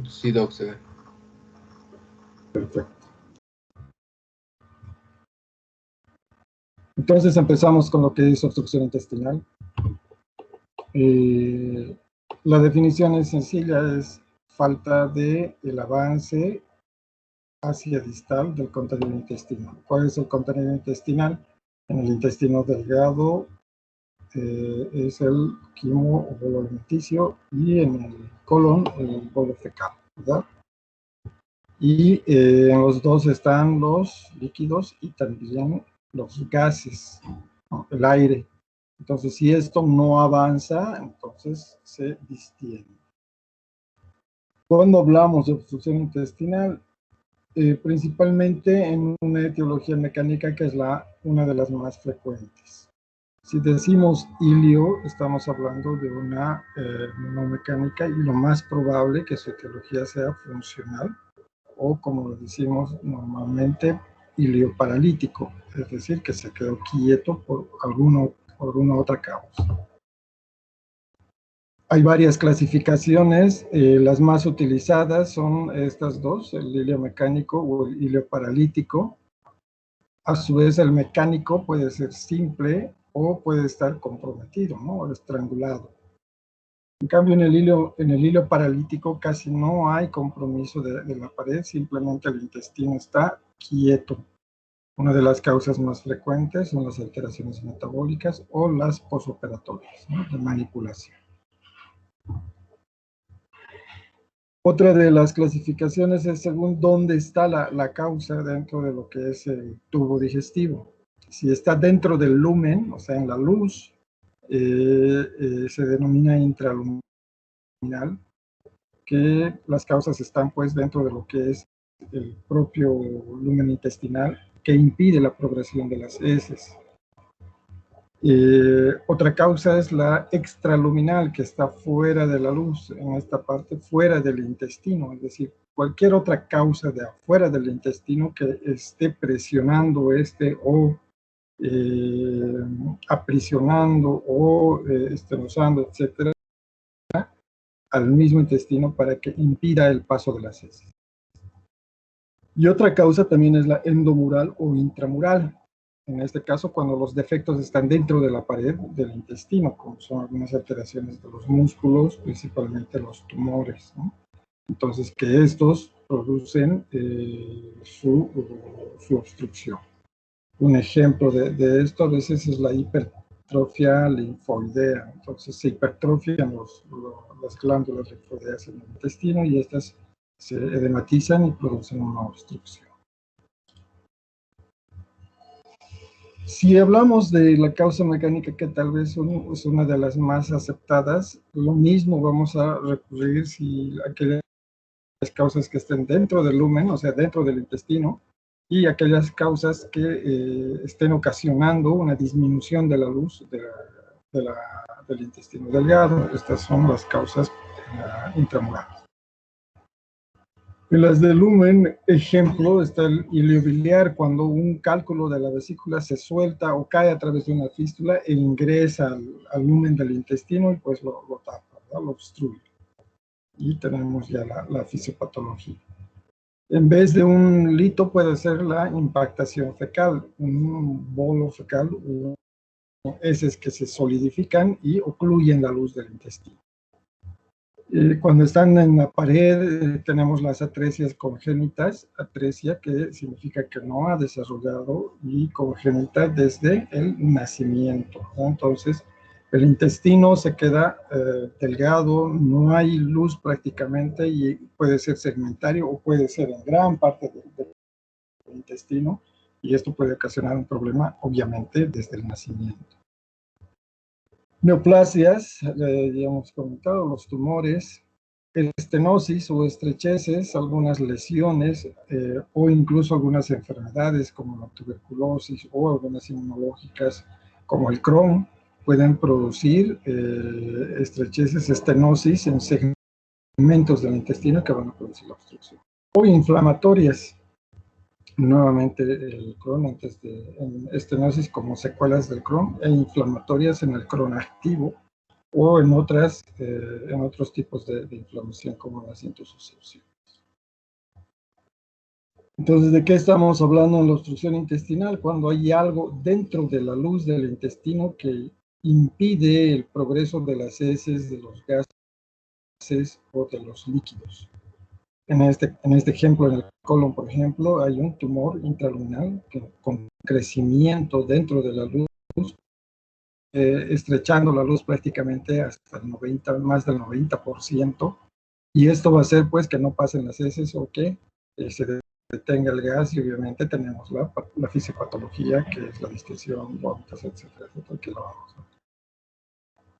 Sí, Doc, se ve. Perfecto. Entonces empezamos con lo que es obstrucción intestinal. La definición es sencilla, es falta de el avance hacia distal del contenido intestinal. ¿Cuál es el contenido intestinal? En el intestino delgado es el quimo o bolo alimenticio, y en el colon el bolo fecal, ¿verdad? Y en los dos están los líquidos y también los gases, ¿no? El aire. Entonces, si esto no avanza, entonces se distiende. Cuando hablamos de obstrucción intestinal, principalmente en una etiología mecánica que es una de las más frecuentes. Si decimos ilio, estamos hablando de una no mecánica, y lo más probable que su etiología sea funcional, o como lo decimos normalmente, ilio paralítico, es decir, que se quedó quieto por alguna otra causa. Hay varias clasificaciones, las más utilizadas son estas dos, el ilio mecánico o el ilio paralítico. A su vez, el mecánico puede ser simple o puede estar comprometido, ¿no? O estrangulado. En cambio, en el hilo paralítico casi no hay compromiso de la pared, simplemente el intestino está quieto. Una de las causas más frecuentes son las alteraciones metabólicas o las posoperatorias, ¿no? De manipulación. Otra de las clasificaciones es según dónde está la causa dentro de lo que es el tubo digestivo. Si está dentro del lumen, o sea, en la luz, se denomina intraluminal, que las causas están pues dentro de lo que es el propio lumen intestinal, que impide la progresión de las heces. Otra causa es la extraluminal, que está fuera de la luz, en esta parte fuera del intestino, es decir, cualquier otra causa de afuera del intestino que esté presionando o aprisionando o estenosando, etcétera, al mismo intestino para que impida el paso de las heces. Y otra causa también es la endomural o intramural. En este caso, cuando los defectos están dentro de la pared del intestino, como son algunas alteraciones de los músculos, principalmente los tumores, ¿no? Entonces, que estos producen su obstrucción. Un ejemplo de esto a veces es la hipertrofia linfoidea. Entonces, se hipertrofian las glándulas linfoideas en el intestino y estas se edematizan y producen una obstrucción. Si hablamos de la causa mecánica, que tal vez es una de las más aceptadas, lo mismo vamos a recurrir si aquellas causas que estén dentro del lumen, o sea, dentro del intestino, y aquellas causas que estén ocasionando una disminución de la luz del intestino delgado. Estas son las causas intramurales. En las de lumen, ejemplo, está el ilio biliar, cuando un cálculo de la vesícula se suelta o cae a través de una fístula e ingresa al lumen del intestino y pues lo tapa, ¿verdad? Lo obstruye. Y tenemos ya la fisiopatología. En vez de un lito puede ser la impactación fecal, un bolo fecal, heces que se solidifican y ocluyen la luz del intestino. Cuando están en la pared tenemos las atresias congénitas, atresia que significa que no ha desarrollado, y congénita desde el nacimiento, ¿no? Entonces el intestino se queda delgado, no hay luz prácticamente y puede ser segmentario o puede ser en gran parte del intestino, y esto puede ocasionar un problema obviamente desde el nacimiento. Neoplasias, ya hemos comentado, los tumores, estenosis o estrecheces, algunas lesiones o incluso algunas enfermedades como la tuberculosis o algunas inmunológicas como el Crohn pueden producir estrecheces, estenosis en segmentos del intestino que van a producir la obstrucción. O inflamatorias, nuevamente el Crohn antes de estenosis como secuelas del Crohn, e inflamatorias en el Crohn activo o en otros tipos de inflamación como las intususcepciones. Entonces, ¿de qué estamos hablando en la obstrucción intestinal? Cuando hay algo dentro de la luz del intestino que impide el progreso de las heces, de los gases o de los líquidos. En este ejemplo, en el colon, por ejemplo, hay un tumor intraluminal con crecimiento dentro de la luz, estrechando la luz prácticamente hasta el 90, más del 90%, y esto va a hacer pues que no pasen las heces o que se detenga el gas, y obviamente tenemos la fisiopatología, que es la distensión, vómitos, etcétera, etcétera, que lo vamos a ver.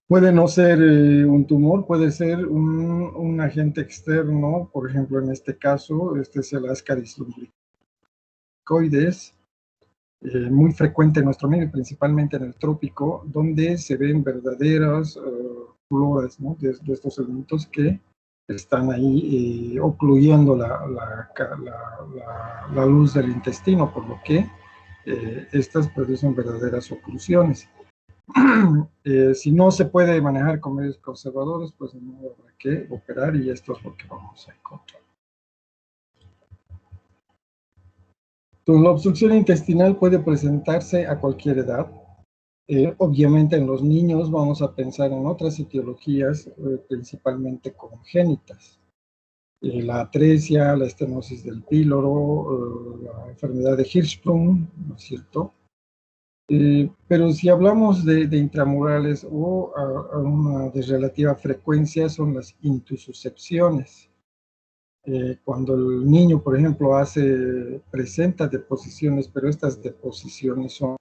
Puede no ser un tumor, puede ser un agente externo. Por ejemplo, en este caso, este es el Ascaris lumbricoides, muy frecuente en nuestro medio, principalmente en el trópico, donde se ven verdaderas floras, ¿no?, de estos elementos que están ahí ocluyendo la luz del intestino, por lo que estas producen verdaderas oclusiones. Si no se puede manejar con medios conservadores, pues no habrá que operar, y esto es lo que vamos a encontrar. Entonces, la obstrucción intestinal puede presentarse a cualquier edad. Obviamente en los niños vamos a pensar en otras etiologías, principalmente congénitas. La atresia, la estenosis del píloro, la enfermedad de Hirschsprung, ¿no es cierto? Pero si hablamos de intramurales o a una de relativa frecuencia, son las intususcepciones. Cuando el niño, por ejemplo, presenta deposiciones, pero estas deposiciones son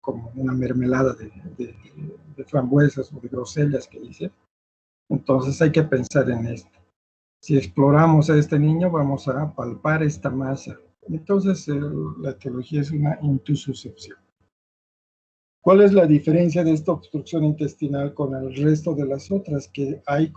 como una mermelada de frambuesas o de grosellas, que dice. Entonces hay que pensar en esto. Si exploramos a este niño, vamos a palpar esta masa. Entonces la etiología es una intususcepción. ¿Cuál es la diferencia de esta obstrucción intestinal con el resto de las otras? Que hay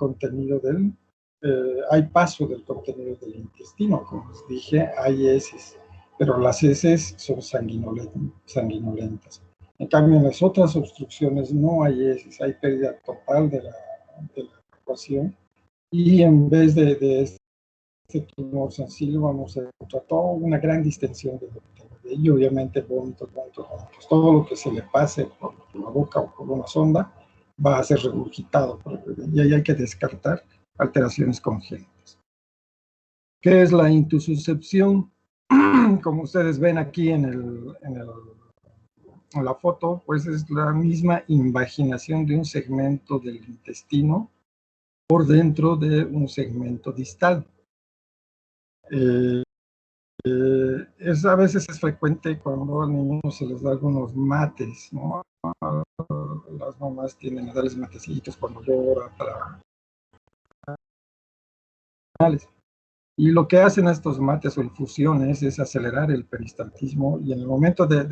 hay paso del contenido del intestino, como les dije, hay heces, pero las heces son sanguinolentas. En cambio, en las otras obstrucciones no hay heces, hay pérdida total de la evacuación, y en vez de este tumor sencillo vamos a encontrar toda una gran distensión de y obviamente vómitos. Todo lo que se le pase por la boca o por una sonda va a ser regurgitado, y ahí hay que descartar alteraciones congénitas. ¿Qué es la intususcepción? Como ustedes ven aquí en la foto, pues es la misma invaginación de un segmento del intestino por dentro de un segmento distal. A veces es frecuente cuando a los niños se les da algunos mates, ¿no? Las mamás tienden a darles matecitos cuando llora para... Y lo que hacen estos mates o infusiones es acelerar el peristaltismo, y en el momento de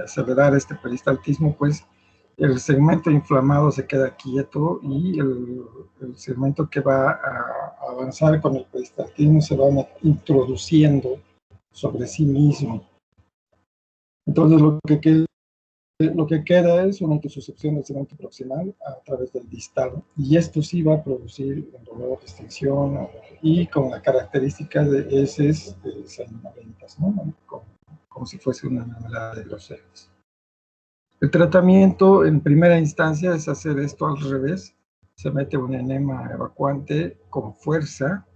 acelerar este peristaltismo, pues el segmento inflamado se queda quieto, y el segmento que va a avanzar con el peristaltismo se va introduciendo sobre sí mismo. Entonces lo que queda es una intususcepción del segmento proximal a través del distal, y esto sí va a producir un dolor, distensión, y con la característica de heces sanguinolentas, ¿no? Como si fuese una mermelada de grosellas. El tratamiento en primera instancia es hacer esto al revés. Se mete un enema evacuante con fuerza,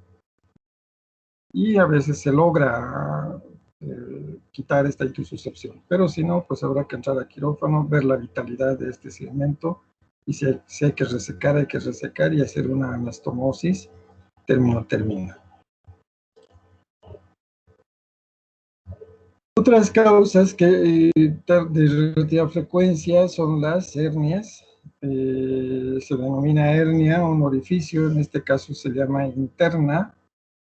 y a veces se logra quitar esta intususcepción, pero si no, pues habrá que entrar a quirófano, ver la vitalidad de este segmento, y si hay que resecar, y hacer una anastomosis término. Otras causas que de relativa frecuencia son las hernias. Se denomina hernia un orificio, en este caso se llama interna,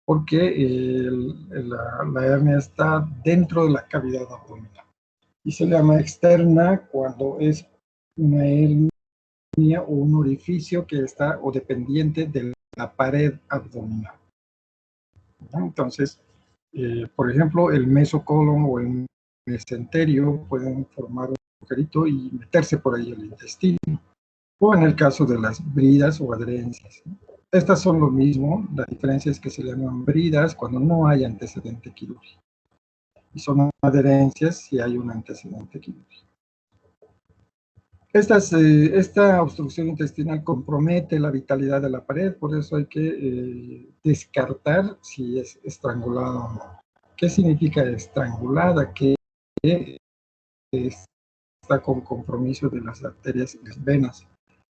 porque la hernia está dentro de la cavidad abdominal. Y se llama externa cuando es una hernia o un orificio que está o dependiente de la pared abdominal. Entonces, por ejemplo, el mesocolon o el mesenterio pueden formar un agujerito y meterse por ahí el intestino. o en el caso de las bridas o adherencias, ¿no? Estas son lo mismo, la diferencia es que se llaman bridas cuando no hay antecedente quirúrgico, y son adherencias si hay un antecedente quirúrgico. Esta obstrucción intestinal compromete la vitalidad de la pared, por eso hay que descartar si es estrangulada o no. ¿Qué significa estrangulada? Que está con compromiso de las arterias y las venas.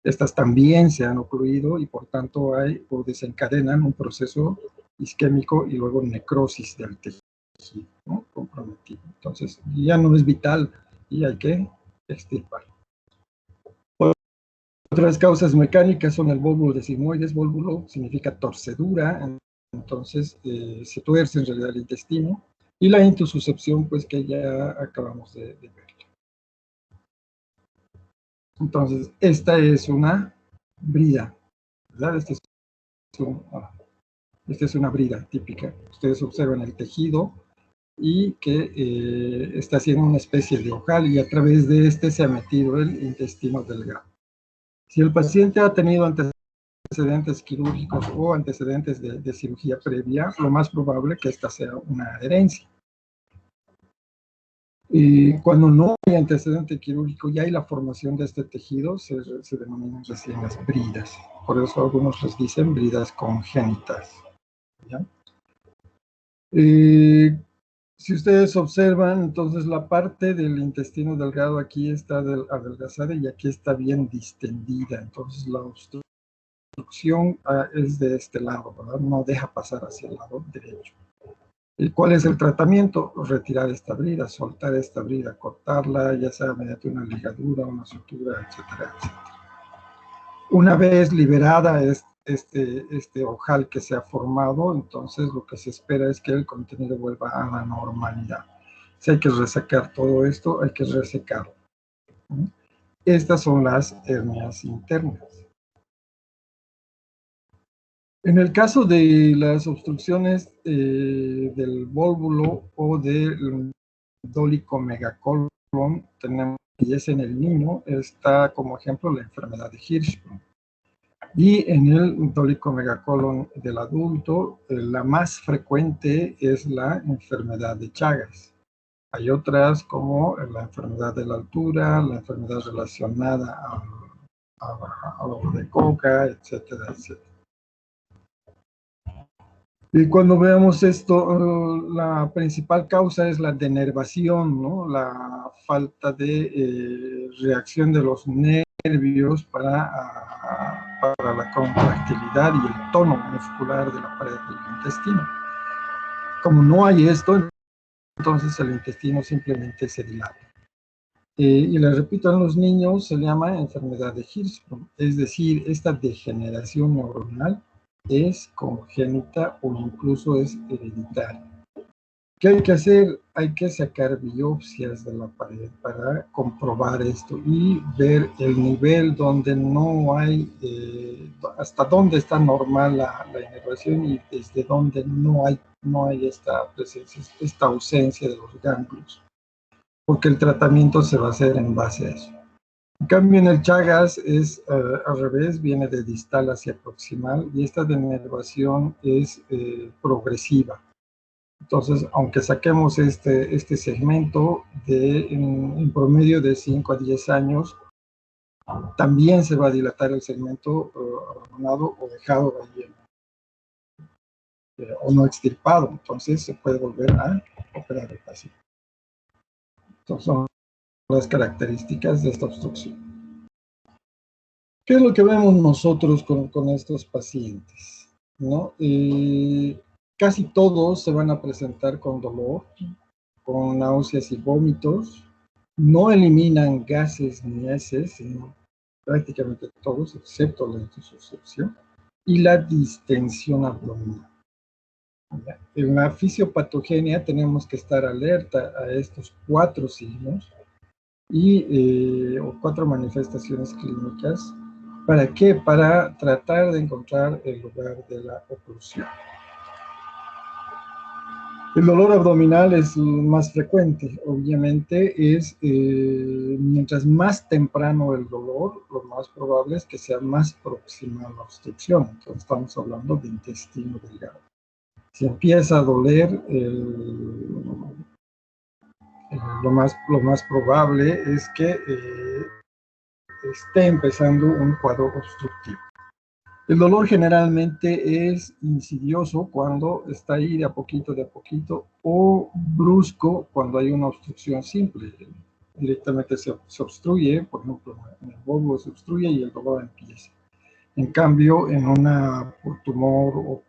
Estas también se han ocluido y por tanto hay o desencadenan un proceso isquémico y luego necrosis del tejido, ¿no? Comprometido. Entonces ya no es vital y hay que extirpar. Otras causas mecánicas son el vólvulo de sigmoides. Vólvulo significa torcedura, entonces se tuerce en realidad el intestino, y la intususcepción, pues que ya acabamos de ver. Entonces, esta es una brida, ¿verdad? Esta es una brida típica. Ustedes observan el tejido y que está haciendo una especie de ojal, y a través de este se ha metido el intestino delgado. Si el paciente ha tenido antecedentes quirúrgicos o antecedentes de cirugía previa, lo más probable que esta sea una adherencia. Y cuando no hay antecedente quirúrgico y hay la formación de este tejido, se denominan recién las bridas. Por eso algunos les dicen bridas congénitas, ¿ya? Si ustedes observan, entonces la parte del intestino delgado aquí está adelgazada y aquí está bien distendida. Entonces la obstrucción es de este lado, ¿verdad? No deja pasar hacia el lado derecho. ¿Y cuál es el tratamiento? Retirar esta brida, soltar esta brida, cortarla, ya sea mediante una ligadura, una sutura, etcétera, etcétera. Una vez liberada este ojal que se ha formado, entonces lo que se espera es que el contenido vuelva a la normalidad. Si hay que resacar todo esto, hay que resecarlo. Estas son las hernias internas. En el caso de las obstrucciones del vólvulo o del dolicomegacolon, tenemos que es en el niño, está como ejemplo la enfermedad de Hirschsprung. Y en el dolicomegacolon del adulto, la más frecuente es la enfermedad de Chagas. Hay otras como la enfermedad de la altura, la enfermedad relacionada a lo de coca, etcétera, etcétera. Y cuando veamos esto, la principal causa es la denervación, ¿no? La falta de reacción de los nervios para la contractilidad y el tono muscular de la pared del intestino. Como no hay esto, entonces el intestino simplemente se dilata. Y les repito, en los niños se llama enfermedad de Hirschsprung, es decir, esta degeneración neuronal es congénita o incluso es hereditaria. ¿Qué hay que hacer? Hay que sacar biopsias de la pared para comprobar esto y ver el nivel donde no hay, hasta dónde está normal la inervación y desde donde no hay esta presencia, esta ausencia de los ganglios, porque el tratamiento se va a hacer en base a eso. En cambio, en el Chagas es al revés, viene de distal hacia proximal, y esta denervación es progresiva. Entonces, aunque saquemos este segmento en promedio de 5 a 10 años, también se va a dilatar el segmento abandonado o dejado ahí, o no extirpado. Entonces, se puede volver a operar el paciente. Entonces, son las características de esta obstrucción. ¿Qué es lo que vemos nosotros con estos pacientes, ¿no? Casi todos se van a presentar con dolor, con náuseas y vómitos. No eliminan gases ni heces, sino prácticamente todos, excepto la intususcepción, y la distensión abdominal. En la fisiopatogenia tenemos que estar alerta a estos 4 signos o 4 manifestaciones clínicas. ¿Para qué? Para tratar de encontrar el lugar de la oclusión. El dolor abdominal es más frecuente, obviamente, mientras más temprano el dolor, lo más probable es que sea más próxima a la obstrucción. Entonces estamos hablando de intestino delgado. Si empieza a doler, lo más probable es que esté empezando un cuadro obstructivo. El dolor generalmente es insidioso cuando está ahí de a poquito, o brusco cuando hay una obstrucción simple. Directamente se obstruye, por ejemplo, en el bulbo se obstruye y el dolor empieza. En cambio, por tumor o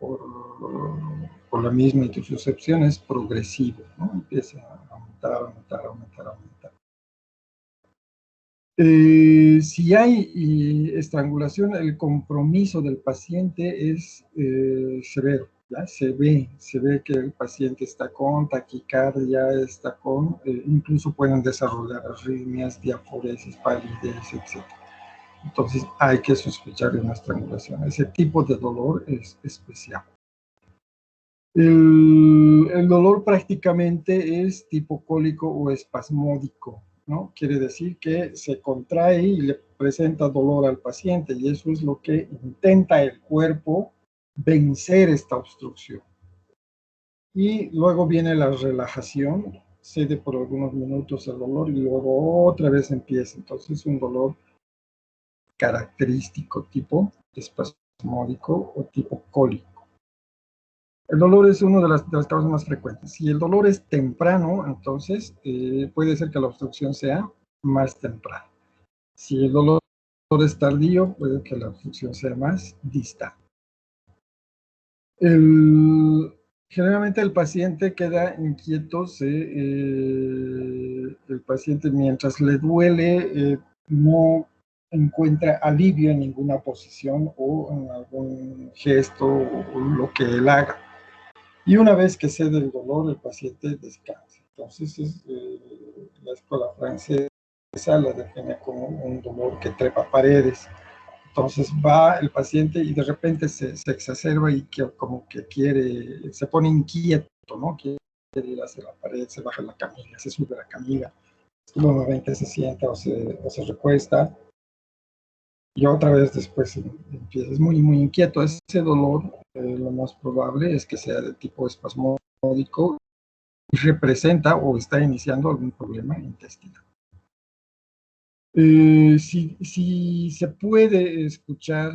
por la misma intususcepción es progresivo, ¿no? Empieza a aumentar. Si hay estrangulación, el compromiso del paciente es severo, ¿ya? Se ve que el paciente está con taquicardia, incluso pueden desarrollar arritmias, diaforesis, palidez, etc. Entonces hay que sospechar de una estrangulación. Ese tipo de dolor es especial. El dolor prácticamente es tipo cólico o espasmódico, ¿no? Quiere decir que se contrae y le presenta dolor al paciente, y eso es lo que intenta el cuerpo vencer esta obstrucción. Y luego viene la relajación, cede por algunos minutos el dolor y luego otra vez empieza. Entonces es un dolor característico tipo espasmódico o tipo cólico. El dolor es una de las causas más frecuentes. Si el dolor es temprano, entonces puede ser que la obstrucción sea más temprana. Si el dolor es tardío, puede que la obstrucción sea más distal. Generalmente el paciente queda inquieto, el paciente mientras le duele no encuentra alivio en ninguna posición o en algún gesto o lo que él haga. Y una vez que cede el dolor, el paciente descansa. Entonces, la escuela francesa la define como un dolor que trepa paredes. Entonces va el paciente y de repente se exacerba y como que se pone inquieto, ¿no? Quiere ir hacia la pared, se baja la camilla, se sube a la camilla, nuevamente se sienta o se recuesta. Y otra vez después empieza, es muy, muy inquieto. Ese dolor, lo más probable es que sea de tipo espasmódico y representa o está iniciando algún problema intestinal. Si se puede escuchar,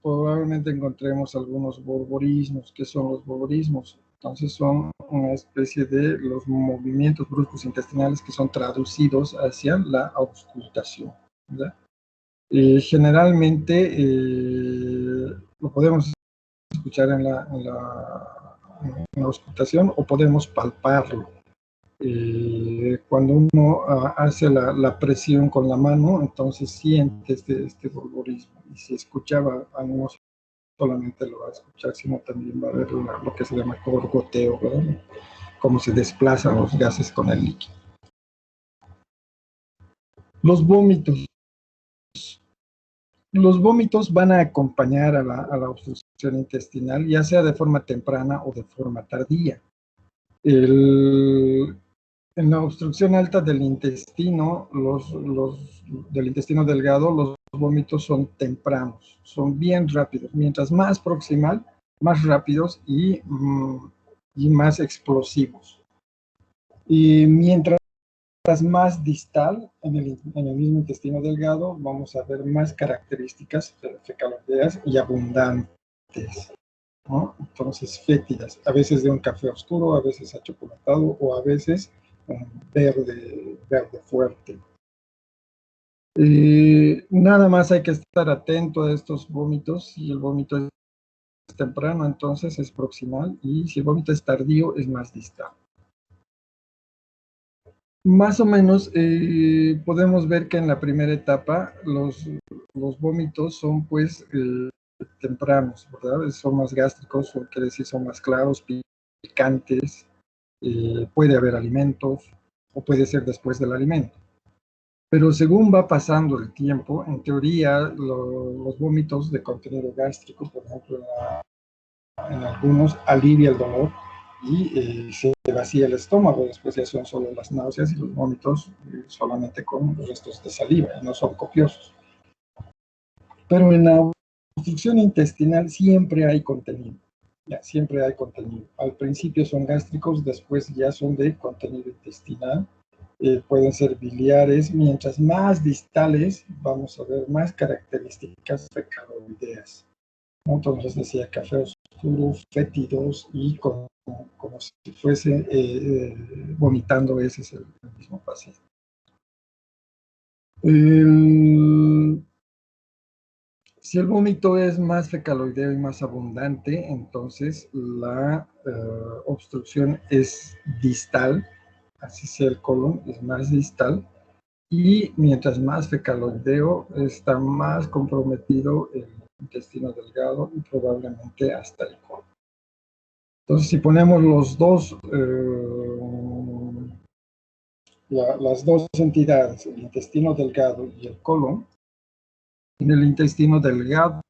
probablemente encontremos algunos borborismos. ¿Qué son los borborismos? Entonces son una especie de los movimientos bruscos intestinales que son traducidos hacia la auscultación, ¿verdad? Generalmente lo podemos escuchar en la auscultación o podemos palparlo. Cuando uno hace la presión con la mano, entonces siente este borborismo. Y si escuchaba, no solamente lo va a escuchar, sino también va a ver lo que se llama gorgoteo, ¿verdad? Cómo se desplazan los gases con el líquido. Los vómitos. Los vómitos van a acompañar a la obstrucción intestinal, ya sea de forma temprana o de forma tardía. En la obstrucción alta del intestino, del intestino delgado, los vómitos son tempranos, son bien rápidos. Mientras más proximal, más rápidos y más explosivos. Y mientras más distal, en el mismo intestino delgado, vamos a ver más características fecaloideas y abundantes, ¿no? Entonces, fétidas, a veces de un café oscuro, a veces achocolatado o a veces verde fuerte. Nada más hay que estar atento a estos vómitos. Si el vómito es temprano, entonces es proximal, y si el vómito es tardío, es más distal. Más o menos podemos ver que en la primera etapa los vómitos son pues tempranos, ¿verdad? Son más gástricos, o quiere decir son más claros, picantes, puede haber alimentos o puede ser después del alimento. Pero según va pasando el tiempo, en teoría los vómitos de contenido gástrico, por ejemplo, en algunos alivia el dolor y se vacía el estómago. Después ya son solo las náuseas y los vómitos solamente con restos de saliva, y no son copiosos. Pero en la obstrucción intestinal siempre hay contenido. Ya, siempre hay contenido. Al principio son gástricos, después ya son de contenido intestinal. Pueden ser biliares. Mientras más distales, vamos a ver más características fecaloideas. Entonces decía café oscuro, fétidos y como si fuese vomitando heces el mismo paciente. Si el vómito es más fecaloideo y más abundante, entonces la obstrucción es distal, así sea el colon, es más distal, y mientras más fecaloideo está más comprometido el intestino delgado y probablemente hasta el colon. Entonces, si ponemos los dos, las dos entidades, el intestino delgado y el colon, en el intestino delgado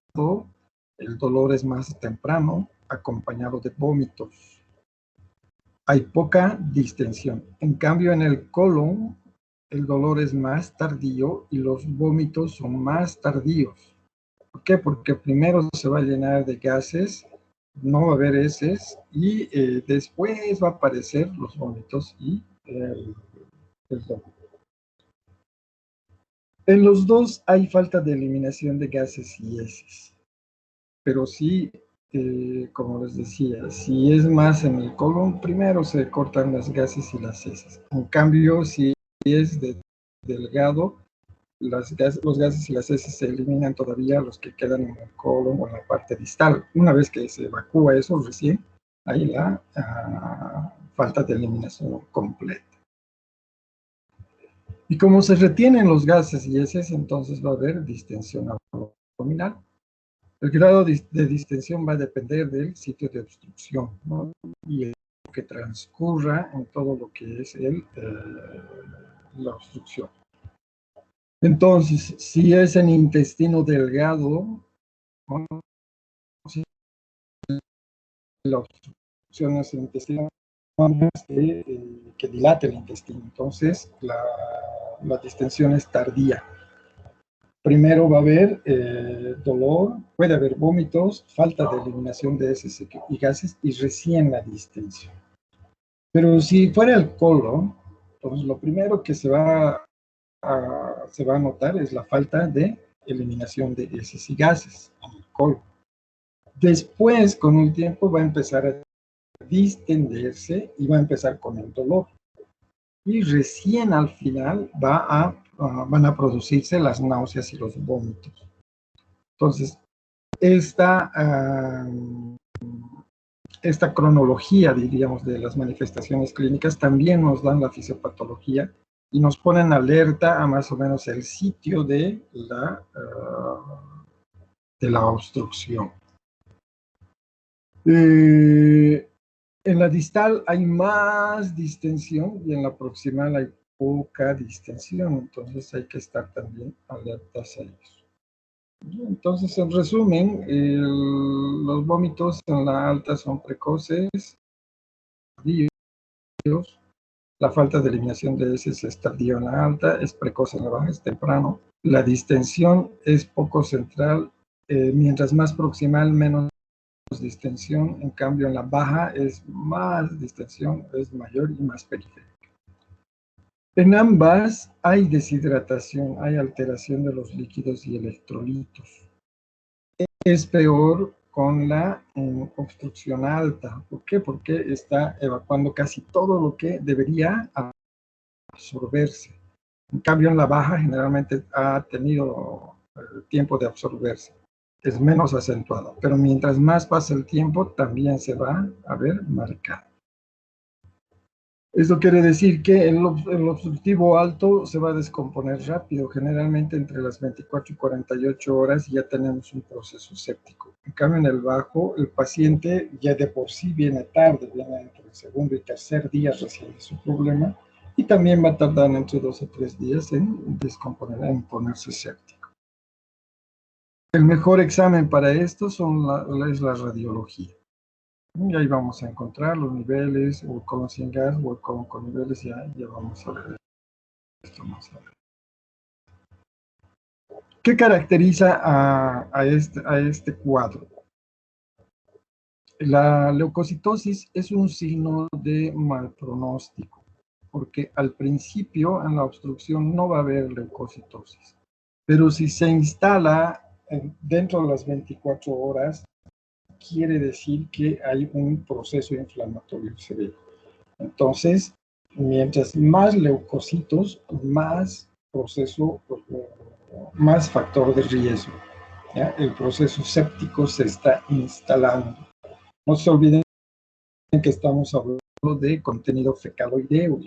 el dolor es más temprano, acompañado de vómitos. Hay poca distensión. En cambio, en el colon, el dolor es más tardío y los vómitos son más tardíos. ¿Por qué? Porque primero se va a llenar de gases, no va a haber heces, y después va a aparecer los vómitos y el dolor. En los dos hay falta de eliminación de gases y heces. Pero sí, como les decía, si es más en el colon, primero se cortan las gases y las heces. En cambio, si es delgado, los gases y las heces se eliminan todavía los que quedan en el colon o en la parte distal. Una vez que se evacúa eso recién, hay la falta de eliminación completa. Y como se retienen los gases y heces, entonces va a haber distensión abdominal. El grado de distensión va a depender del sitio de obstrucción, ¿no? Y el que transcurra en todo lo que es la obstrucción. Entonces, si es en intestino delgado, ¿no? Si la obstrucción es en el intestino, que dilate el intestino. Entonces, la distensión es tardía. Primero va a haber dolor, puede haber vómitos, falta de eliminación de heces y gases y recién la distensión. Pero si fuera el colon, pues lo primero que se va a notar es la falta de eliminación de heces y gases en el colon. Después, con el tiempo, va a empezar a distenderse y va a empezar con el dolor. Y recién al final van a producirse las náuseas y los vómitos. Entonces, esta cronología, diríamos, de las manifestaciones clínicas también nos dan la fisiopatología y nos ponen alerta a más o menos el sitio de la obstrucción. En la distal hay más distensión y en la proximal hay poca distensión, entonces hay que estar también alertas a eso. Entonces, en resumen, los vómitos en la alta son precoces, tardíos. La falta de eliminación de heces es tardío en la alta, es precoz en la baja, es temprano. La distensión es poco central, mientras más proximal, menos distensión. En cambio, en la baja es más distensión, es mayor y más periférica. En ambas hay deshidratación, hay alteración de los líquidos y electrolitos. Es peor con la obstrucción alta. ¿Por qué? Porque está evacuando casi todo lo que debería absorberse. En cambio, en la baja generalmente ha tenido tiempo de absorberse. Es menos acentuado, pero mientras más pasa el tiempo, también se va a ver marcado. Esto quiere decir que el obstructivo alto se va a descomponer rápido, generalmente entre las 24 y 48 horas ya tenemos un proceso séptico. En cambio, en el bajo, el paciente ya de por sí viene tarde, viene entre el segundo y tercer día recién de su problema, y también va a tardar entre 2 a 3 días en descomponer, en ponerse séptico. El mejor examen para esto es la radiología. Y ahí vamos a encontrar los niveles, o colon sin gas, o colon con niveles, ya vamos a ver esto más adelante. ¿Qué caracteriza a este cuadro? La leucocitosis es un signo de mal pronóstico, porque al principio en la obstrucción no va a haber leucocitosis, pero si se instala dentro de las 24 horas, quiere decir que hay un proceso inflamatorio severo. Entonces, mientras más leucocitos, más proceso, más factor de riesgo. ¿Ya? El proceso séptico se está instalando. No se olviden que estamos hablando de contenido fecaloideo.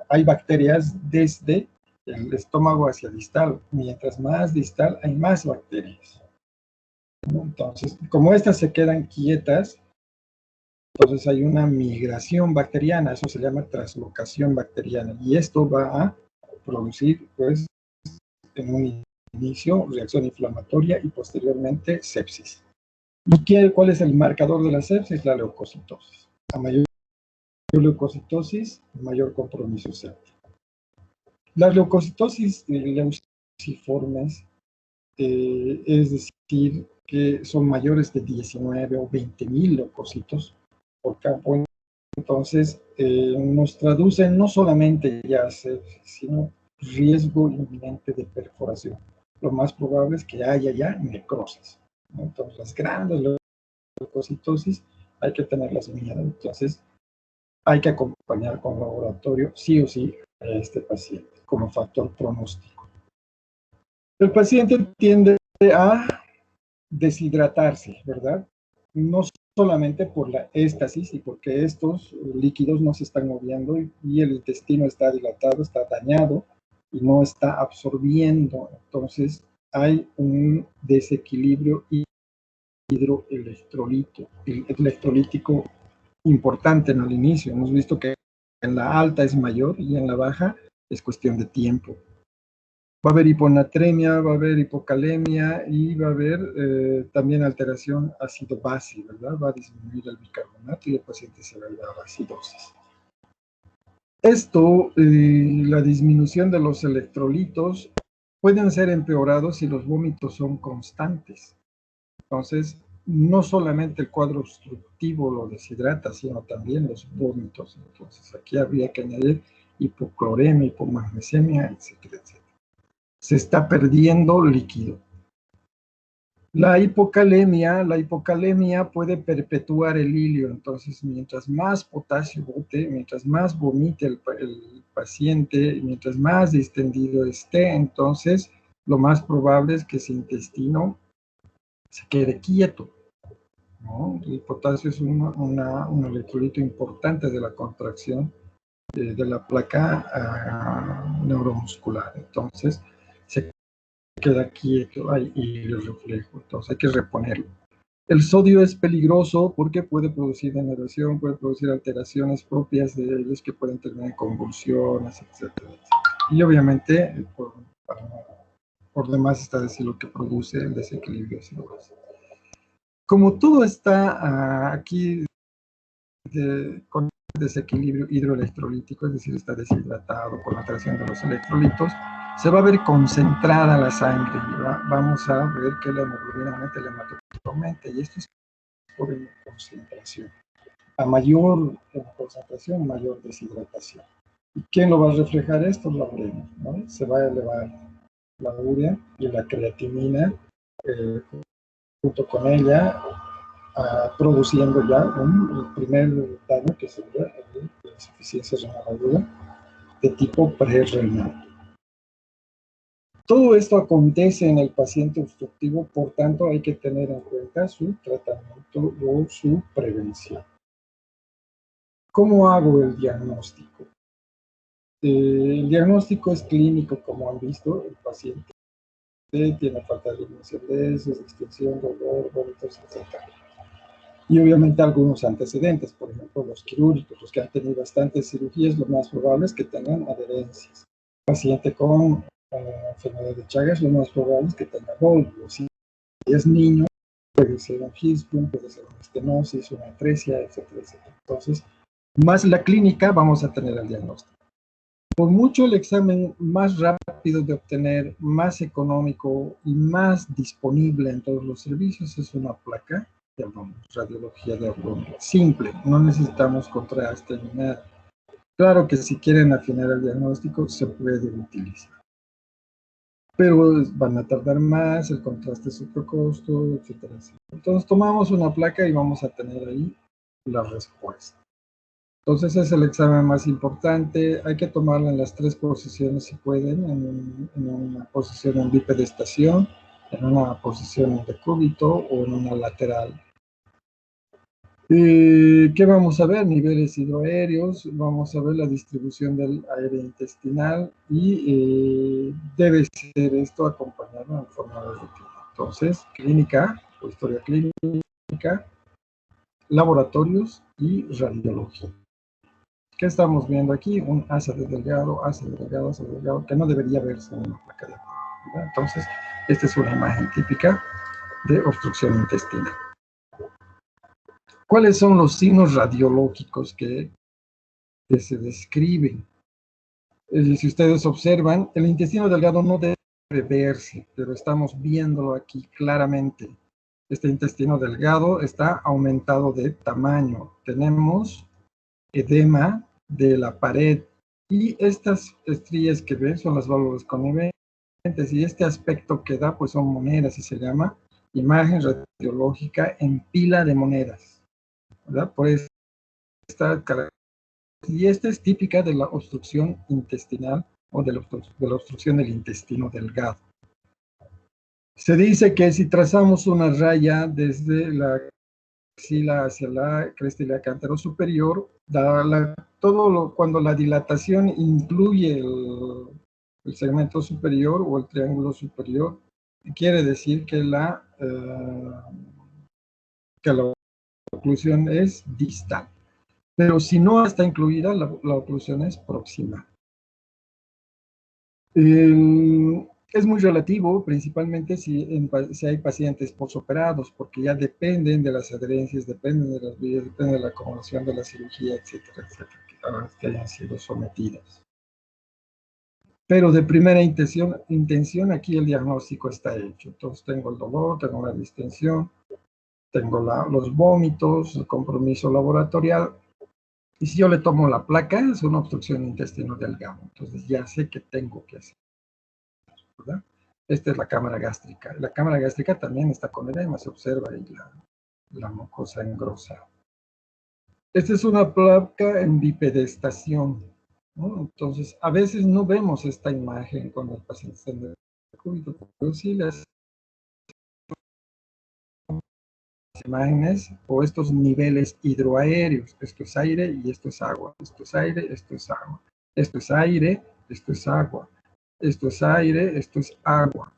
Hay bacterias desde el estómago hacia distal. Mientras más distal, hay más bacterias. Entonces, como estas se quedan quietas, entonces hay una migración bacteriana, eso se llama translocación bacteriana, y esto va a producir, pues, en un inicio, reacción inflamatoria y posteriormente sepsis. ¿Y cuál es el marcador de la sepsis? La leucocitosis. A mayor leucocitosis, mayor compromiso séptico. Las leucocitosis leuciformes, es decir, que son mayores de 19 o 20.000 leucocitos por campo. Entonces, nos traducen no solamente ya sepsis, sino riesgo inminente de perforación. Lo más probable es que haya ya necrosis, ¿no? Entonces, las grandes leucocitosis hay que tenerlas miedo. Entonces, hay que acompañar con laboratorio sí o sí a este paciente como factor pronóstico. El paciente tiende a deshidratarse, ¿verdad? No solamente por la éstasis y porque estos líquidos no se están moviendo y el intestino está dilatado, está dañado y no está absorbiendo. Entonces hay un desequilibrio electrolítico importante en el inicio. Hemos visto que en la alta es mayor y en la baja es cuestión de tiempo. Va a haber hiponatremia, va a haber hipocalemia y va a haber también alteración ácido-base, ¿verdad? Va a disminuir el bicarbonato y el paciente se va a ir a la acidosis. Esto, la disminución de los electrolitos, pueden ser empeorados si los vómitos son constantes. Entonces, no solamente el cuadro obstructivo lo deshidrata, sino también los vómitos. Entonces, aquí habría que añadir hipocloremia, hipomagnesemia, etcétera, etcétera. Se está perdiendo líquido. La hipocalemia puede perpetuar el hilio. Entonces, mientras más potasio bote, mientras más vomite el paciente, mientras más distendido esté, entonces lo más probable es que ese intestino se quede quieto, ¿no? El potasio es un electrolito importante de la contracción de la placa neuromuscular. Entonces, se queda quieto, hay hilio reflejo, entonces hay que reponerlo. El sodio es peligroso porque puede producir degeneración, puede producir alteraciones propias de ellos que pueden terminar en convulsiones, etcétera, etcétera. Y obviamente, por demás está decir lo que produce el desequilibrio ácido-base. Como todo está aquí con desequilibrio hidroelectrolítico, es decir, está deshidratado por la alteración de los electrolitos, se va a ver concentrada la sangre y vamos a ver que la hemoglobina aumenta, el hematocrit aumenta, y esto es por concentración. A mayor concentración, mayor deshidratación. ¿Y quién lo va a reflejar esto? La uremia, ¿no? Se va a elevar la urea y la creatinina junto con ella, produciendo ya el primer daño que sería la insuficiencia renal aguda de tipo prerrenal. Todo esto acontece en el paciente obstructivo, por tanto hay que tener en cuenta su tratamiento o su prevención. ¿Cómo hago el diagnóstico? El diagnóstico es clínico, como han visto, el paciente tiene falta de eliminación de heces, extensión, dolor, vómitos, etc. Y obviamente algunos antecedentes, por ejemplo, los quirúrgicos, los que han tenido bastantes cirugías, lo más probable es que tengan adherencias. El paciente con enfermedad de Chagas, lo más probable es que tenga volvos. Si es niño, puede ser un Hirschsprung, puede ser una estenosis, una atresia, etcétera, etcétera. Entonces, más la clínica, vamos a tener el diagnóstico. Por mucho el examen más rápido de obtener, más económico y más disponible en todos los servicios es una placa de abdomen, radiología de abdomen. Simple, no necesitamos contraste ni nada. Claro que si quieren afinar el diagnóstico, se puede utilizar. Pero van a tardar más, el contraste es otro costo, etcétera, etcétera. Entonces tomamos una placa y vamos a tener ahí la respuesta. Entonces es el examen más importante, hay que tomarlo en las 3 posiciones si pueden, en una posición en bipedestación, en una posición en decúbito o en una lateral. ¿Qué vamos a ver? Niveles hidroaéreos, vamos a ver la distribución del aire intestinal y debe ser esto acompañado en forma de rutina. Entonces, clínica o historia clínica, laboratorios y radiología. ¿Qué estamos viendo aquí? Un ácido delgado, que no debería verse en una placa de abdomen. Entonces, esta es una imagen típica de obstrucción intestinal. ¿Cuáles son los signos radiológicos que se describen? Si ustedes observan, el intestino delgado no debe verse, pero estamos viéndolo aquí claramente. Este intestino delgado está aumentado de tamaño. Tenemos edema de la pared y estas estrías que ven son las válvulas conniventes y este aspecto que da pues son monedas y se llama imagen radiológica en pila de monedas, ¿verdad? Por esta característica. Y esta es típica de la obstrucción intestinal o de la obstrucción del intestino delgado. Se dice que si trazamos una raya desde la axila hacia la cresta y la cántaro superior, cuando la dilatación incluye el segmento superior o el triángulo superior, quiere decir que la oclusión es distal. Pero si no está incluida, la oclusión es proximal. Es muy relativo, principalmente si hay pacientes posoperados, porque ya dependen de las adherencias, dependen de las vías, depende de la acumulación de la cirugía, etcétera, etcétera, que hayan sido sometidas. Pero de primera intención, aquí el diagnóstico está hecho. Entonces tengo el dolor, tengo la distensión, tengo los vómitos, el compromiso laboratorial. Y si yo le tomo la placa, es una obstrucción intestino delgado. Entonces ya sé qué tengo que hacer, ¿verdad? Esta es la cámara gástrica. La cámara gástrica también está con edema, se observa ahí la mucosa engrosada. Esta es una placa en bipedestación, ¿no? Entonces, a veces no vemos esta imagen cuando el paciente está en el decúbito, pero sí las imágenes o estos niveles hidroaéreos. Esto es aire y esto es agua. Esto es aire, esto es agua. Esto es aire, esto es agua. Esto es aire, esto es agua.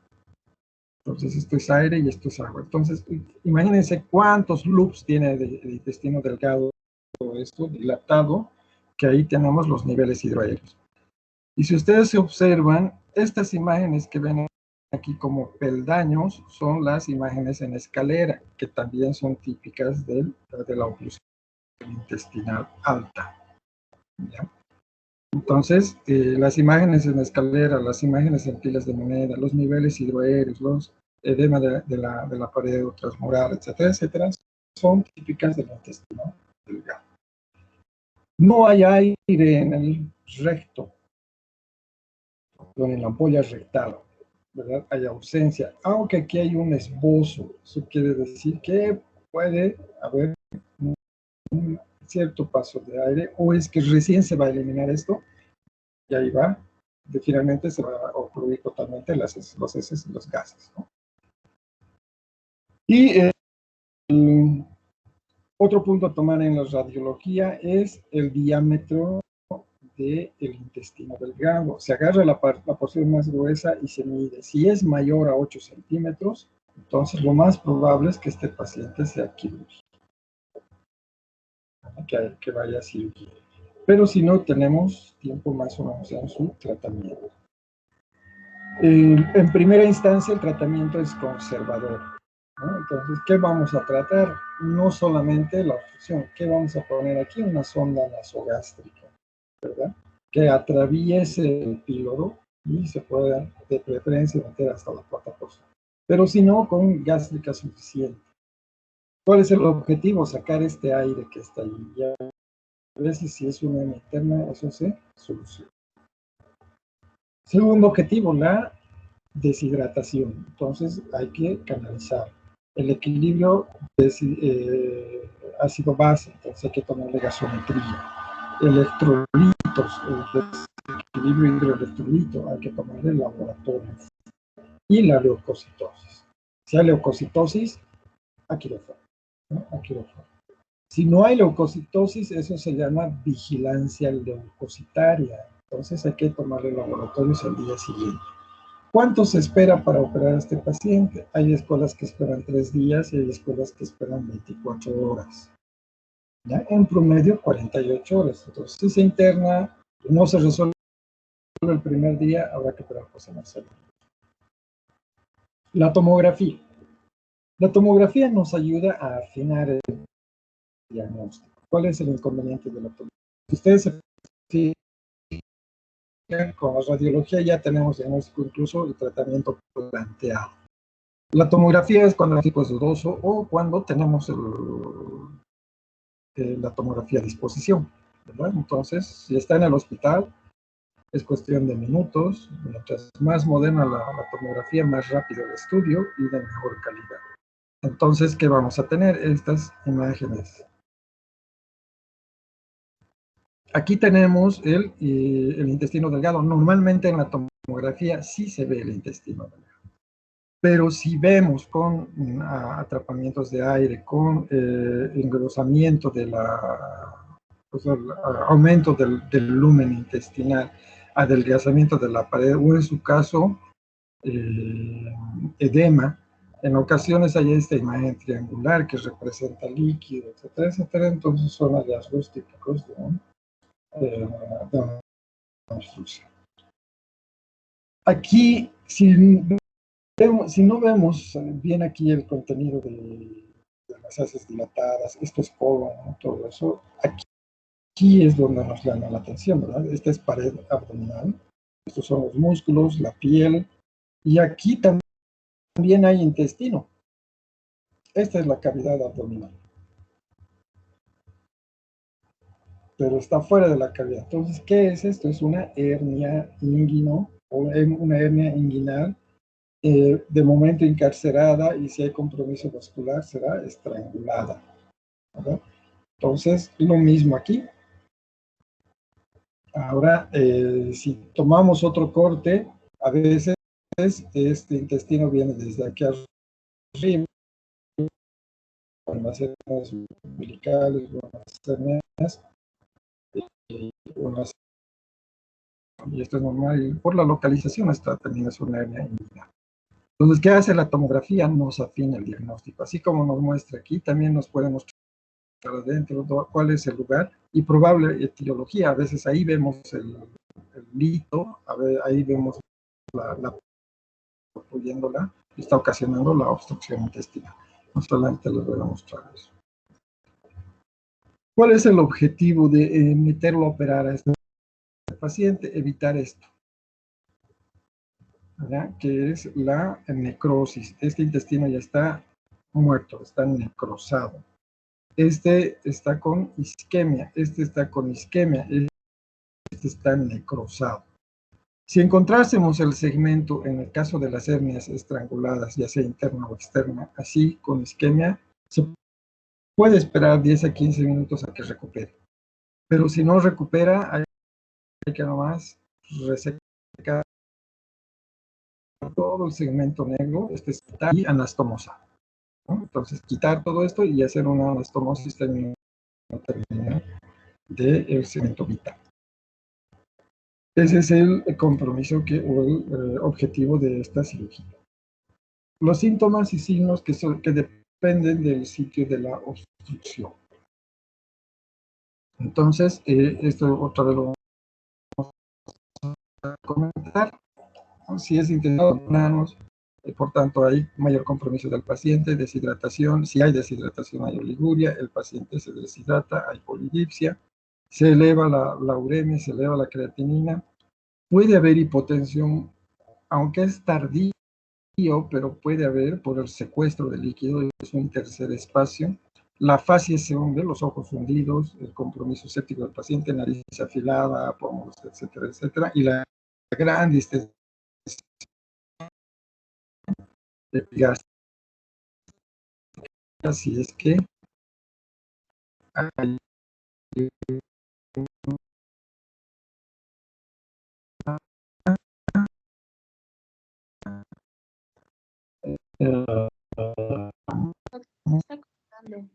Entonces, esto es aire y esto es agua. Entonces, imagínense cuántos loops tiene el intestino delgado, esto dilatado, que ahí tenemos los niveles hidroaéreos. Y si ustedes se observan, estas imágenes que ven aquí como peldaños son las imágenes en escalera, que también son típicas de la oclusión intestinal alta. ¿Ya? Entonces, las imágenes en escalera, las imágenes en pilas de moneda, los niveles hidroaéreos, los edema de la pared transmural, etcétera, etcétera, son típicas del intestino delgado. No hay aire en el recto, en la ampolla rectal, ¿verdad? Hay ausencia, aunque aquí hay un esbozo. Eso quiere decir que puede haber un cierto paso de aire, o es que recién se va a eliminar esto, y ahí va, finalmente se va a ocluir totalmente los heces y los gases, ¿no? Y otro punto a tomar en la radiología es el diámetro del intestino delgado. Se agarra la porción más gruesa y se mide. Si es mayor a 8 centímetros, entonces lo más probable es que este paciente sea quirúrgico, que vaya a cirugía. Pero si no, tenemos tiempo más o menos en su tratamiento. En primera instancia, el tratamiento es conservador. ¿no? Entonces, ¿qué vamos a tratar? No solamente la obstrucción, ¿qué vamos a poner aquí? Una sonda nasogástrica, ¿verdad? Que atraviese el píloro y se pueda, de preferencia, meter hasta la puerta fosa. Pero si no, con gástrica suficiente. ¿Cuál es el objetivo? Sacar este aire que está ahí. Ya a veces si es una interna, eso se soluciona. Segundo objetivo, la deshidratación. Entonces hay que canalizar el equilibrio ácido-base, entonces hay que tomarle gasometría. Electrolitos, el equilibrio hidroelectrolito, hay que tomarle laboratorio. Y la leucocitosis. Si hay leucocitosis, a quirófano, ¿no? A quirófano. Si no hay leucocitosis, eso se llama vigilancia leucocitaria. Entonces hay que tomarle laboratorios al día siguiente. ¿Cuánto se espera para operar a este paciente? Hay escuelas que esperan 3 días y hay escuelas que esperan 24 horas. ¿Ya? En promedio, 48 horas. Entonces, si se interna, no se resuelve el primer día, habrá que esperar por semana. La tomografía. La tomografía nos ayuda a afinar el diagnóstico. ¿Cuál es el inconveniente de la tomografía? Ustedes se fijan, con la radiología ya tenemos diagnóstico, incluso el tratamiento planteado. La tomografía es cuando el tipo es dudoso o cuando tenemos la tomografía a disposición, ¿verdad? Entonces, si está en el hospital, es cuestión de minutos. Mientras más moderna la tomografía, más rápido el estudio y de mejor calidad. Entonces, ¿qué vamos a tener? Estas imágenes. Aquí tenemos el intestino delgado. Normalmente en la tomografía sí se ve el intestino delgado. Pero si vemos con atrapamientos de aire, con engrosamiento de pues, aumento del lumen intestinal, adelgazamiento de la pared, o en su caso, edema, en ocasiones hay esta imagen triangular que representa líquido, etcétera, etcétera. Entonces son hallazgos típicos de una obstrucción. Aquí, si no vemos bien aquí el contenido de las heces dilatadas, esto es colon, ¿no? Todo eso, aquí es donde nos llama la atención, ¿verdad? Esta es pared abdominal, estos son los músculos, la piel, y aquí también hay intestino. Esta es la cavidad abdominal, pero está fuera de la cavidad. Entonces, ¿qué es esto? Es una hernia inguino, o una hernia inguinal, de momento encarcerada, y si hay compromiso vascular será estrangulada, ¿verdad? Entonces, lo mismo aquí. Ahora, si tomamos otro corte, a veces este intestino viene desde aquí arriba, con las hernias umbilicales, con las hernias, y esto es normal, y por la localización esta también es una hernia inguinal. Entonces, ¿qué hace la tomografía? Nos afina el diagnóstico. Así como nos muestra aquí, también nos puede mostrar adentro cuál es el lugar y probable etiología. A veces ahí vemos el lito, ahí vemos la obstruyéndola, está ocasionando la obstrucción intestinal. No solamente les voy a mostrar eso. ¿Cuál es el objetivo de meterlo a operar a este paciente? Evitar esto, ¿verdad? Que es la necrosis. Este intestino ya está muerto, está necrosado. Este está con isquemia, este está con isquemia, este está necrosado. Si encontrásemos el segmento, en el caso de las hernias estranguladas, ya sea interna o externa, así con isquemia, se puede esperar 10 a 15 minutos a que recupere. Pero si no recupera, hay que nomás resecar todo el segmento negro, y anastomosa, ¿no? Entonces, quitar todo esto y hacer una anastomosis terminal del segmento vital. Ese es el compromiso o el objetivo de esta cirugía. Los síntomas y signos que dependen del sitio de la obstrucción. Entonces, esto otra vez lo vamos a comentar. Si es intestino planos, Por tanto, hay mayor compromiso del paciente, deshidratación. Si hay deshidratación, hay oliguria, el paciente se deshidrata, hay polidipsia, se eleva la uremia, se eleva la creatinina. Puede haber hipotensión, aunque es tardío, pero puede haber por el secuestro de líquido, es un tercer espacio. La facies se hunde, los ojos hundidos, el compromiso séptico del paciente, nariz afilada, pómulos, etcétera, etcétera. Y la gran distensión epigástica, si es que hay Está cortando.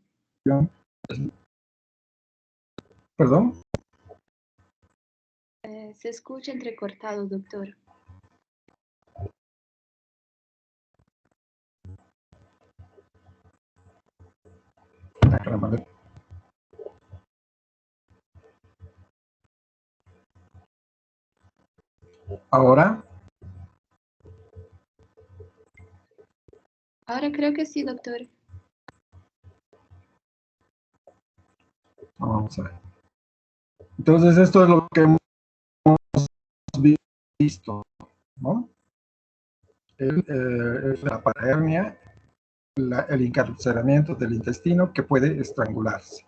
perdón. Se escucha entrecortado, doctor. Ahora, Ahora creo que sí, doctor. vamos a ver. Entonces, esto es lo que hemos visto, ¿no? La parahernia, el encarcelamiento del intestino que puede estrangularse.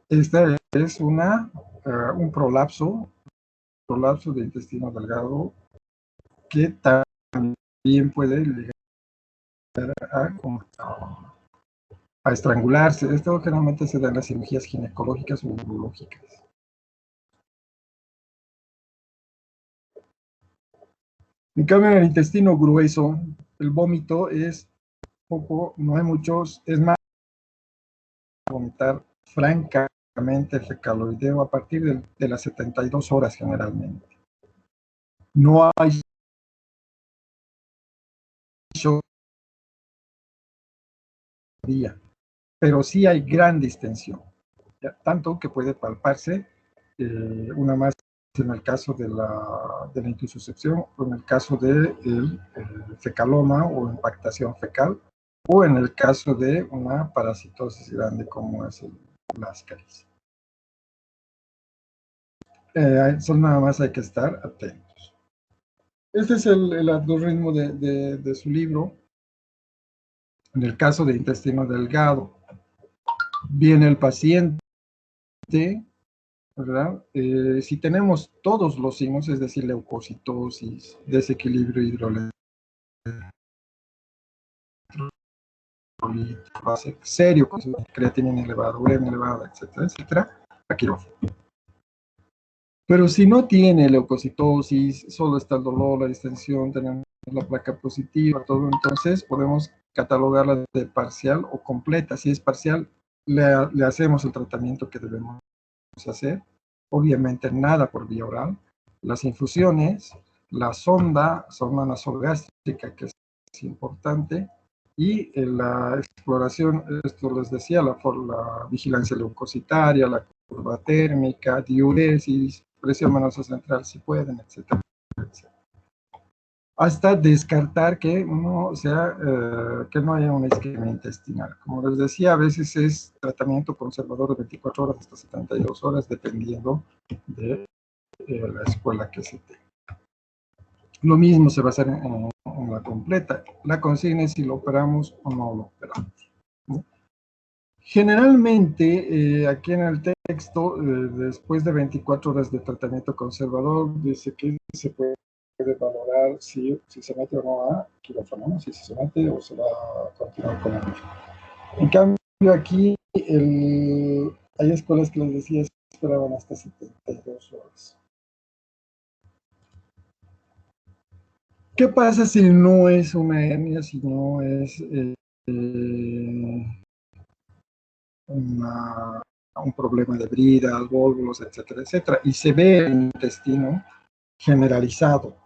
Este es un prolapso del intestino delgado que también puede llegar a estrangularse. Esto generalmente se da en las cirugías ginecológicas o urológicas. En cambio, en el intestino grueso, el vómito es poco, no hay muchos, es más vomitar francamente fecaloideo a partir de las 72 horas generalmente. No hay shock día, pero sí hay gran distensión, ¿ya? Tanto que puede palparse una más en el caso de la intususcepción o en el caso del fecaloma o impactación fecal o en el caso de una parasitosis grande como es el ascaris. Eso nada más hay que estar atentos. Este es el algoritmo de su libro. En el caso de intestino delgado, viene el paciente, ¿verdad? Si tenemos todos los signos, es decir, leucocitosis, desequilibrio hidroeléctrico, serio, con su creatinina elevada, uremia elevada, etcétera, etcétera, a quirófano. Pero si no tiene leucocitosis, solo está el dolor, la distensión, tenemos la placa positiva, todo, entonces podemos catalogarla de parcial o completa. Si es parcial, le hacemos el tratamiento que debemos hacer. Obviamente nada por vía oral. Las infusiones, la sonda nasogástrica, que es importante, y la exploración, esto les decía, la vigilancia leucocitaria, la curva térmica, diuresis, presión venosa central si pueden, etcétera, etcétera. Hasta descartar que no haya una isquemia intestinal. Como les decía, a veces es tratamiento conservador de 24 horas hasta 72 horas, dependiendo de la escuela que se tenga. Lo mismo se va a hacer en la completa. La consigna es si lo operamos o no lo operamos, ¿no? Generalmente, aquí en el texto, después de 24 horas de tratamiento conservador, dice que se puede valorar si se mete o no a quirófano, ¿no? Si se mete o se va a continuar con el mismo. En cambio, aquí hay escuelas que les decía esperaban hasta 72 horas. ¿Qué pasa si no es una hernia, si no es un problema de bridas, volvulos, etcétera, etcétera, y se ve el intestino generalizado?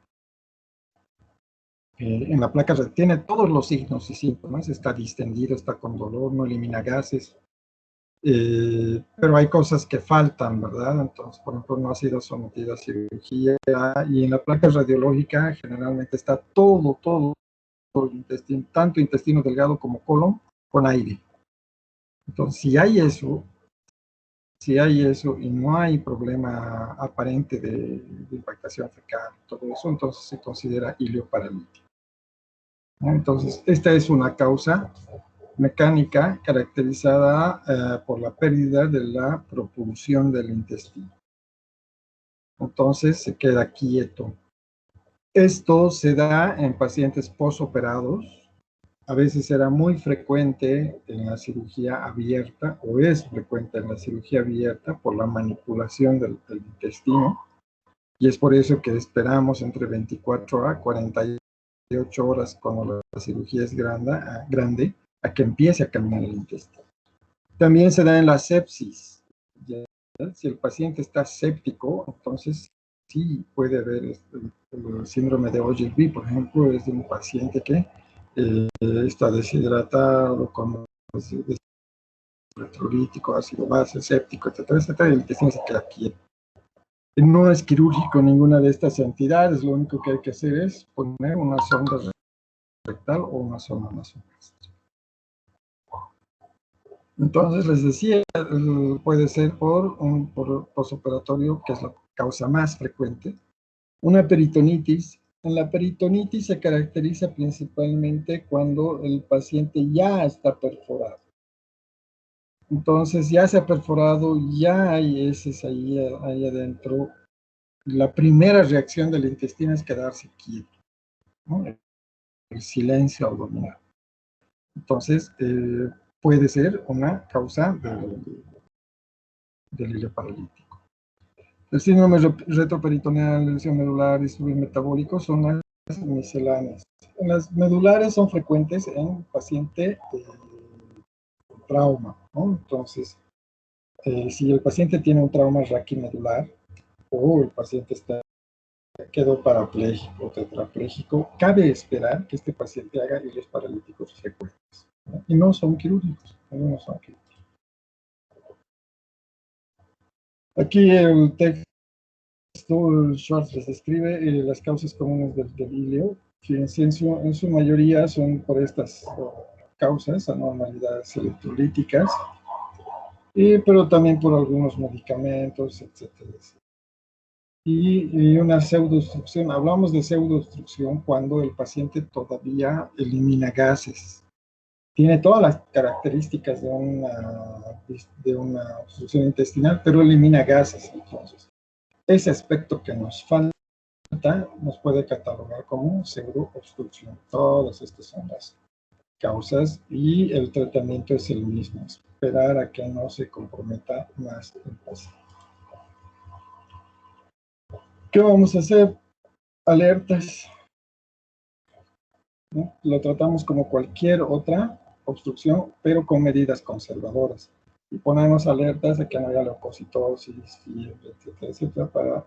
En la placa tiene todos los signos y síntomas, está distendido, está con dolor, no elimina gases, pero hay cosas que faltan, ¿verdad? Entonces, por ejemplo, no ha sido sometida a cirugía, y en la placa radiológica generalmente está todo tanto intestino delgado como colon con aire. Entonces, si hay eso y no hay problema aparente de impactación fecal, todo eso, entonces se considera ilioparalítico. Entonces, esta es una causa mecánica caracterizada por la pérdida de la propulsión del intestino. Entonces, se queda quieto. Esto se da en pacientes posoperados. A veces era muy frecuente en la cirugía abierta, o es frecuente en la cirugía abierta por la manipulación del intestino, y es por eso que esperamos entre 24 a 48 horas cuando la cirugía es grande a que empiece a caminar el intestino. También se da en la sepsis. ¿Ya? Si el paciente está séptico, entonces sí puede haber el síndrome de Ogilvy, por ejemplo, es de un paciente que está deshidratado, con electrolítico, ácido base, séptico, etcétera, etcétera, y el intestino se queda quieto. No es quirúrgico ninguna de estas entidades, lo único que hay que hacer es poner una sonda rectal o una sonda nasogástrica. Entonces, les decía, puede ser por posoperatorio, que es la causa más frecuente. Una peritonitis. En la peritonitis se caracteriza principalmente cuando el paciente ya está perforado. Entonces, ya se ha perforado, ya hay heces ahí adentro. La primera reacción del intestino es quedarse quieto, ¿no? El silencio abdominal. Entonces, puede ser una causa del hilo paralítico. El síndrome retroperitoneal, lesión medular, disturbios metabólicos son las misceláneas. Las medulares son frecuentes en paciente con trauma, ¿no? Entonces, si el paciente tiene un trauma raquimedular o el paciente quedó parapléjico o tetrapléjico, cabe esperar que este paciente haga hilos paralíticos frecuentes, ¿no? Y no son quirúrgicos, no son quirúrgicos. Aquí el texto, Schwartz les describe las causas comunes del ilio. Fíjense, en su mayoría son por estas causas, anormalidades electrolíticas, pero también por algunos medicamentos, etcétera. Y una pseudoobstrucción. Hablamos de pseudoobstrucción cuando el paciente todavía elimina gases. Tiene todas las características de una obstrucción intestinal, pero elimina gases. Entonces, ese aspecto que nos falta nos puede catalogar como pseudoobstrucción. Todas estas son las causas y el tratamiento es el mismo. Esperar a que no se comprometa más el paciente. ¿Qué vamos a hacer? Alertas, ¿no? Lo tratamos como cualquier otra obstrucción, pero con medidas conservadoras. Y ponemos alertas de que no haya leucocitosis, fiebre, etcétera, etcétera,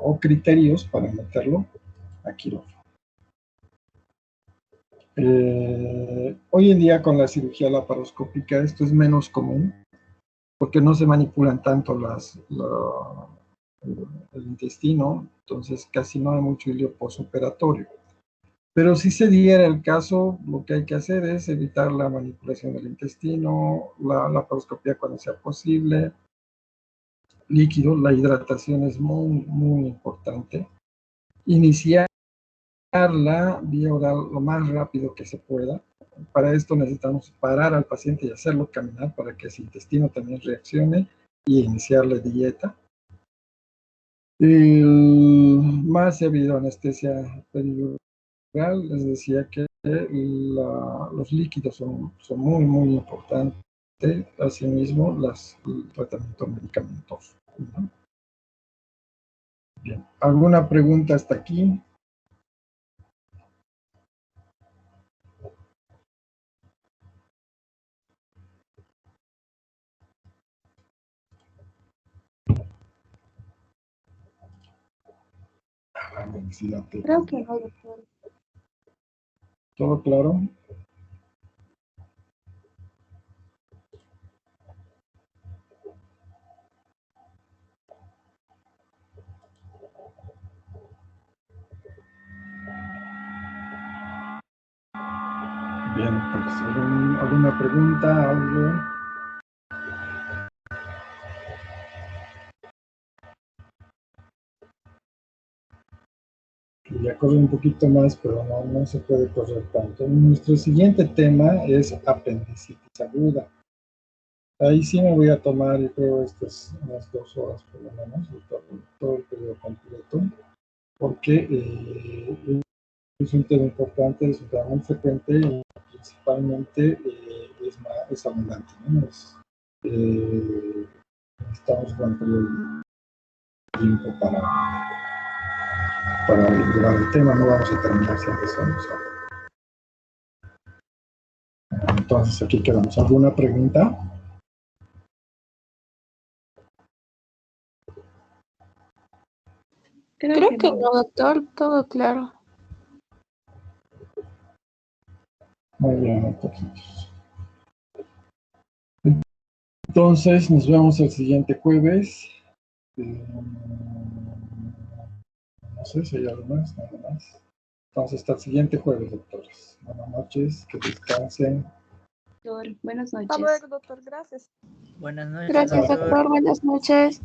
o criterios para meterlo a quirófano. Hoy en día con la cirugía laparoscópica esto es menos común porque no se manipulan tanto el intestino, entonces casi no hay mucho hilio posoperatorio. Pero si se diera el caso, lo que hay que hacer es evitar la manipulación del intestino, la laparoscopia cuando sea posible, líquido, la hidratación es muy, muy importante. Iniciar la vía oral lo más rápido que se pueda. Para esto necesitamos parar al paciente y hacerlo caminar para que su intestino también reaccione y iniciarle dieta. Más si ha habido anestesia peridural, les decía que los líquidos son muy, muy importantes. Asimismo, el tratamiento medicamentoso, ¿no? Bien, ¿alguna pregunta hasta aquí? Creo que no, doctor. ¿Todo claro? Bien, pues, ¿alguna pregunta, algo? Ya corre un poquito más, pero no se puede correr tanto. Nuestro siguiente tema es apendicitis aguda. Ahí sí me voy a tomar, yo creo, unas 2 horas por lo menos, todo el periodo completo, porque es un tema importante, es un tema muy frecuente y principalmente es abundante, ¿no? Necesitamos un buen periodo de tiempo para llevar el tema, no vamos a terminar siempre solos. Entonces aquí quedamos. ¿Alguna pregunta? Creo que no, doctor, todo claro. Muy bien, entonces nos vemos el siguiente jueves. No sé si hay algo más, nada más. Entonces hasta el siguiente jueves, doctores. Buenas noches, que descansen. Doctor, buenas noches. Hasta luego, doctor, gracias. Buenas noches, Gracias, doctor. doctor, buenas noches.